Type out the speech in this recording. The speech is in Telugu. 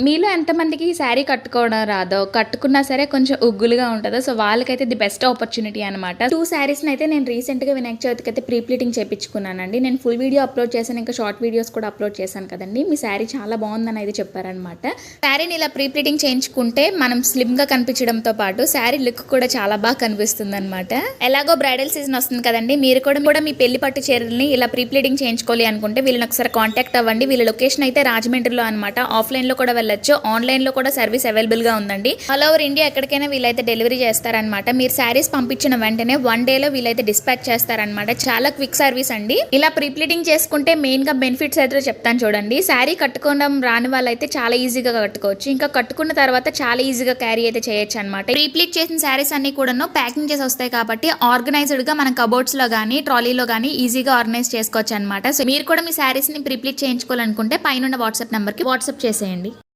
మీలో ఎంతమందికి ఈ శారీ కట్టుకోవడం రాదో, కట్టుకున్నా సరే కొంచెం ఉగ్గులుగా ఉంటదో, సో వాళ్ళకైతే ది బెస్ట్ ఆపర్చునిటీ అనమాట. 2 శారీస్‌ని అయితే నేను రీసెంట్‌గా వినాయక చవితికి అయితే ప్రీ ప్లీటింగ్ చేపించుకున్నానండి. నేను ఫుల్ వీడియో అప్లోడ్ చేశాను. ఇంకా షార్ట్ వీడియోస్ కూడా అప్లోడ్ చేశాను కదండి. మీ శారీ చాలా బాగుందని అయితే చెప్పారనమాట. శారీని ఇలా ప్రీ ప్లీటింగ్ చేయించుకుంటే మనం స్లిమ్‌గా కనిపించడంతో పాటు శారీ లుక్ కూడా చాలా బాగా కనిపిస్తుంది అనమాట. ఎలాగో బ్రైడల్ సీజన్ వస్తుంది కదండి, మీరు కూడా మీ పెళ్లి పట్టు చీరల్ని ఇలా ప్రీ ప్లీటింగ్ చేయించుకోవాలి అనుకుంటే వీళ్ళని ఒకసారి కాంటాక్ట్ అవ్వండి. వీళ్ళ లొకేషన్ అయితే రాజమండ్రిలో అనమాట. ఆఫ్లైన్లో కూడా వెళ్ళొచ్చు, ఆన్లైన్ లో కూడా సర్వీస్ అవైలబుల్ గా ఉందండి. ఆల్ ఓవర్ ఇండియా ఎక్కడికైనా వీళ్ళైతే డెలివరీ చేస్తారనమాట. మీరు శారీస్ పంపించిన వెంటనే 1 డే లో వీళ్ళైతే డిస్పాచ్ చేస్తారనమాట. చాలా క్విక్ సర్వీస్ అండి. ఇలా ప్రీ ప్లీటింగ్ చేసుకుంటే మెయిన్ గా బెనిఫిట్స్ అయితే చెప్తాను చూడండి. శారీ కట్టుకోవడం రాని వాళ్ళైతే చాలా ఈజీగా కట్టుకోవచ్చు. ఇంకా కట్టుకున్న తర్వాత చాలా ఈజీగా క్యారీ అయితే చేయొచ్చు అనమాట. ప్రీ ప్లీట్ చేసిన శారీస్ అన్ని కూడా ప్యాకింగ్ చేసి వస్తాయి కాబట్టి ఆర్గనైజ్డ్ గా మనం కబోర్డ్స్ లో గానీ ట్రాలీలో గానీ ఈజీగా ఆర్గనైజ్ చేసుకోవచ్చు అనమాట. సో మీరు కూడా మీ శారీస్ ని ప్రీ ప్లీట్ చేయించుకోవాలనుకుంటే పైన వాట్సాప్ నెంబర్ కి వాట్సాప్ చేసేయండి.